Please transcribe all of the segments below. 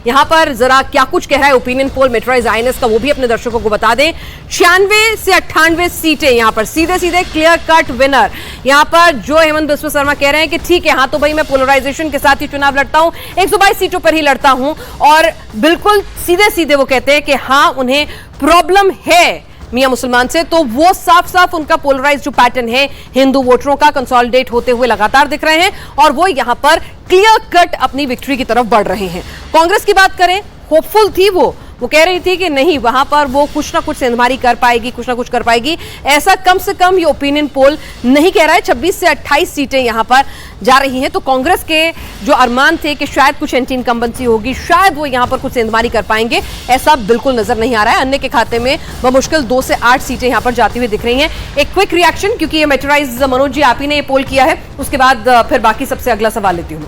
यहां पर जरा क्या कुछ कह रहा है ओपिनियन पोल मेट्रोइज आईएनएस का, वो भी अपने दर्शकों को बता दें। 96 से 98 सीटें यहां पर सीधे सीधे क्लियर कट विनर। यहां पर जो हेमंत बिस्वा शर्मा कह रहे हैं कि ठीक है, हाँ तो भाई मैं पोलराइजेशन के साथ ही चुनाव लड़ता हूं, 122 सीटों पर ही लड़ता हूं, और बिल्कुल सीधे सीधे वो कहते हैं कि हाँ उन्हें प्रॉब्लम है मियां मुसलमान से। तो वो साफ साफ उनका पोलराइज जो पैटर्न है हिंदू वोटरों का कंसोलिडेट होते हुए लगातार दिख रहे हैं, और वो यहां पर क्लियर कट अपनी विक्ट्री की तरफ बढ़ रहे हैं। कांग्रेस की बात करें, होपफुल थी वो कह रही थी कि नहीं वहां पर वो कुछ ना कुछ सेंधमारी कर पाएगी, कुछ ना कुछ कर पाएगी। ऐसा कम से कम ये ओपिनियन पोल नहीं कह रहा है। 26 से 28 सीटें यहां पर जा रही हैं। तो कांग्रेस के जो अरमान थे कि शायद कुछ एंटी इनकम्बेंसी होगी, शायद वो यहां पर कुछ सेंधमारी कर पाएंगे, ऐसा बिल्कुल नजर नहीं आ रहा है। अन्य के खाते में बमुश्किल 2 से 8 सीटें यहां पर जाती हुई दिख रही हैं। एक क्विक रिएक्शन, क्योंकि ये मेट्रोराइज मनोज जी आप ही ने ये पोल किया है, उसके बाद फिर बाकी सबसे अगला सवाल लेती हूं।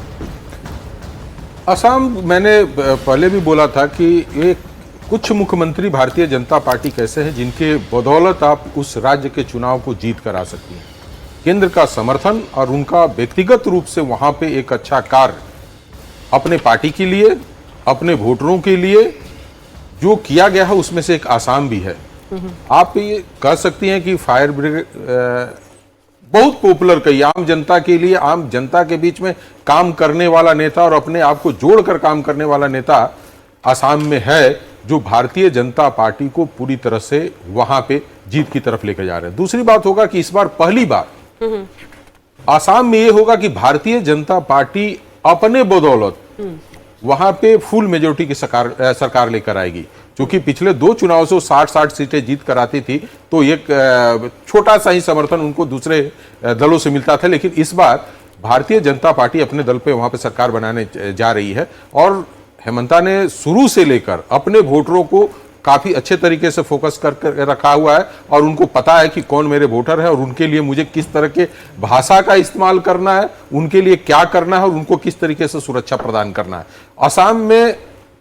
असम, मैंने पहले भी बोला था कि एक कुछ मुख्यमंत्री भारतीय जनता पार्टी कैसे हैं जिनके बदौलत आप उस राज्य के चुनाव को जीत कर आ सकती हैं। केंद्र का समर्थन और उनका व्यक्तिगत रूप से वहां पे एक अच्छा कार्य अपने पार्टी के लिए, अपने वोटरों के लिए जो किया गया है, उसमें से एक आसाम भी है। आप ये कह सकती हैं कि फायर ब्रिगेड बहुत पॉपुलर, कही आम जनता के लिए, आम जनता के बीच में काम करने वाला नेता और अपने आप को जोड़कर काम करने वाला नेता आसाम में है, जो भारतीय जनता पार्टी को पूरी तरह से वहां पे जीत की तरफ लेकर जा रहे हैं। दूसरी बात होगा कि इस बार पहली बार आसाम में यह होगा कि भारतीय जनता पार्टी अपने बदौलत वहां पे फुल मेजोरिटी की सरकार लेकर आएगी। क्योंकि पिछले 2 चुनाव से 60-60 सीटें जीत कर आती थी, तो एक छोटा सा ही समर्थन उनको दूसरे दलों से मिलता था। लेकिन इस बार भारतीय जनता पार्टी अपने दल पे वहां पे सरकार बनाने जा रही है, और हेमंता ने शुरू से लेकर अपने वोटरों को काफी अच्छे तरीके से फोकस कर रखा हुआ है, और उनको पता है कि कौन मेरे वोटर है और उनके लिए मुझे किस तरह के भाषा का इस्तेमाल करना है, उनके लिए क्या करना है और उनको किस तरीके से सुरक्षा प्रदान करना है। असम में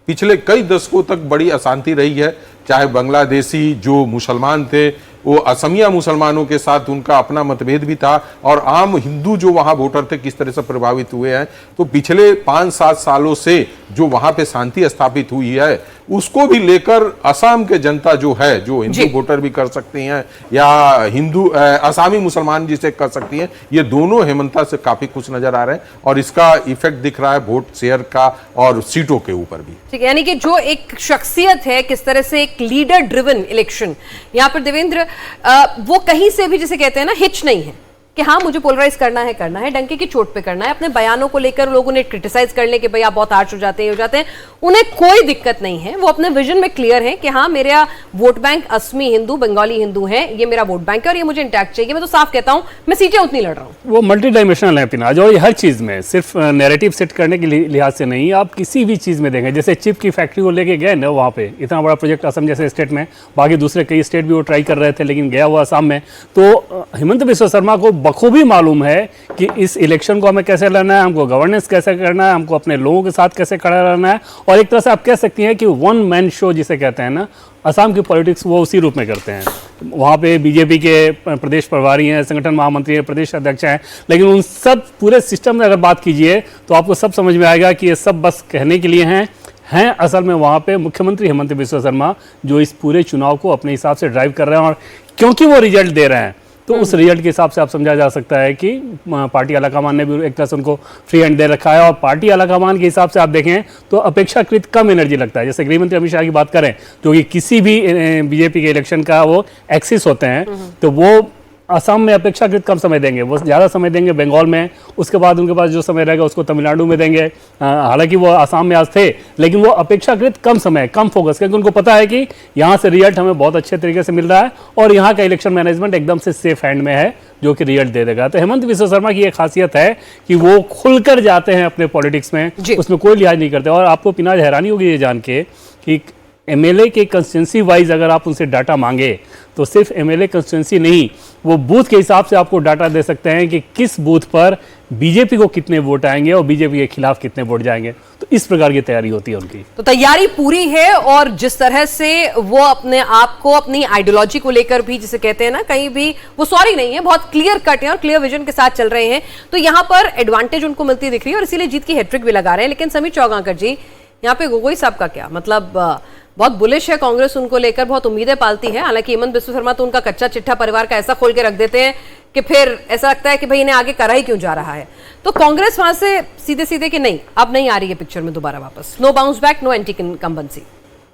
पिछले कई दशकों तक बड़ी अशांति रही है, चाहे बांग्लादेशी जो मुसलमान थे वो असमिया मुसलमानों के साथ उनका अपना मतभेद भी था, और आम हिंदू जो वहां वोटर थे किस तरह से प्रभावित हुए हैं। तो पिछले 5-7 सालों से जो वहां पे शांति स्थापित हुई है, उसको भी लेकर असम के जनता जो है, जो हिंदू वोटर भी कर सकती हैं या हिंदू असामी मुसलमान जिसे कर सकती हैं, ये दोनों हेमंता से काफी खुश नजर आ रहे हैं, और इसका इफेक्ट दिख रहा है वोट शेयर का और सीटों के ऊपर भी। ठीक है, यानी कि जो एक शख्सियत है, किस तरह से एक लीडर ड्रिवन इलेक्शन, यहाँ पर देवेंद्र वो कहीं से भी जिसे कहते हैं ना हिच नहीं है कि हाँ मुझे पोलराइज करना है, डंके की चोट पे करना है। अपने बयानों को लेकर लोग उन्हें क्रिटिसाइज कर ले कि भाई आप बहुत हार्श हो जाते हैं, उन्हें कोई दिक्कत नहीं है। वो अपने विजन में क्लियर है कि हाँ मेरा वोट बैंक असमी हिंदू, बंगाली हिंदू है, ये मेरा वोट बैंक है और ये मुझे इंटैक्ट चाहिए। मैं तो साफ कहता हूँ मैं सीटें उतनी लड़ रहा हूँ। वो मल्टी डायमेंशनल है पिनाज, और ये हर चीज में, सिर्फ नैरेटिव सेट करने के लिहाज से नहीं, आप किसी भी चीज में देखें। जैसे चिप की फैक्ट्री को लेके गए ना, वहाँ पे इतना बड़ा प्रोजेक्ट असम जैसे स्टेट में, बाकी दूसरे कई स्टेट भी वो ट्राई कर रहे थे, लेकिन गया हुआ असम में। तो हेमंत बिस्वा शर्मा को बखूबी मालूम है कि इस इलेक्शन को हमें कैसे लड़ना है, हमको गवर्नेंस कैसे करना है, हमको अपने लोगों के साथ कैसे खड़ा रहना है। और एक तरह से आप कह सकती हैं कि वन मैन शो जिसे कहते हैं ना, असम की पॉलिटिक्स वो उसी रूप में करते हैं। वहाँ पे बीजेपी के प्रदेश प्रभारी हैं, संगठन महामंत्री हैं, प्रदेश अध्यक्ष हैं, लेकिन उन सब पूरे सिस्टम में अगर बात कीजिए तो आपको सब समझ में आएगा कि ये सब बस कहने के लिए हैं असल में वहाँ पे मुख्यमंत्री हेमंत बिस्वा शर्मा, जो इस पूरे चुनाव को अपने हिसाब से ड्राइव कर रहे हैं। और क्योंकि वो रिजल्ट दे रहे हैं, तो उस रिजल्ट के हिसाब से आप समझा जा सकता है कि पार्टी आलाकमान ने भी एक तरह से उनको फ्री हैंड दे रखा है। और पार्टी आलाकमान के हिसाब से आप देखें तो अपेक्षाकृत कम एनर्जी लगता है। जैसे गृहमंत्री अमित शाह की बात करें, जो कि किसी भी बीजेपी के इलेक्शन का वो एक्सिस होते हैं, तो वो असम में अपेक्षाकृत कम समय देंगे, वो ज़्यादा समय देंगे बंगाल में, उसके बाद उनके पास जो समय रहेगा उसको तमिलनाडु में देंगे। हालांकि वो असम में आज थे, लेकिन वो अपेक्षाकृत कम समय, कम फोकस, क्योंकि उनको पता है कि यहाँ से रिजल्ट हमें बहुत अच्छे तरीके से मिल रहा है और यहाँ का इलेक्शन मैनेजमेंट एकदम से सेफ हैंड में है, जो कि रिजल्ट दे देगा। तो हेमंत बिस्वा शर्मा की एक खासियत है कि वो खुलकर जाते हैं अपने पॉलिटिक्स में, उसमें कोई लिहाज नहीं करते। और आपको पिनाज हैरानी होगी ये जान के कि एमएलए के कंस्टिट्यूंसी वाइज अगर आप उनसे डाटा मांगे तो सिर्फ एमएलए कंस्टिट्यूंसी नहीं, वो बूथ के हिसाब से आपको डाटा दे सकते हैं कि किस बूथ पर बीजेपी को कितने वोट आएंगे और बीजेपी के खिलाफ कितने वोट जाएंगे। तो इस प्रकार की तैयारी होती है उनकी। तो तैयारी पूरी है, और जिस तरह से वो अपने आप को, अपनी आइडियोलॉजी को लेकर भी, जिसे कहते हैं ना, कहीं भी वो सॉरी नहीं है, बहुत क्लियर कट है और क्लियर विजन के साथ चल रहे हैं। तो यहां पर एडवांटेज उनको मिलती दिख रही है और इसीलिए जीत की हैट्रिक भी लगा रहे हैं। लेकिन समीर चौगांकर जी, यहाँ पे गोगोई साहब का क्या मतलब? बहुत बुलिश है कांग्रेस उनको लेकर, बहुत उम्मीदें पालती है। हालांकि हेमंत बिस्वा शर्मा तो उनका कच्चा चिट्ठा परिवार का ऐसा खोल के रख देते हैं कि फिर ऐसा लगता है कि भाई इन्हें आगे करा ही क्यों जा रहा है। तो कांग्रेस वहां से सीधे सीधे कि नहीं, अब नहीं आ रही है पिक्चर में दोबारा वापस, no bounce back, no anti incumbency.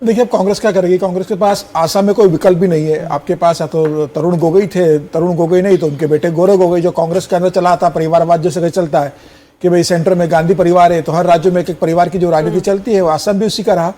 देखिए अब कांग्रेस क्या करेगी, कांग्रेस के पास आसाम में कोई विकल्प भी नहीं है। आपके पास या तो तरुण गोगोई थे, तरुण गोगोई नहीं तो उनके बेटे गौरव गोगोई, जो कांग्रेस के अंदर चला था, परिवारवाद जैसे चलता है कि भाई सेंटर में गांधी परिवार है तो हर राज्य में एक एक परिवार की जो राजनीति चलती है, वो आसाम भी उसी का रहा।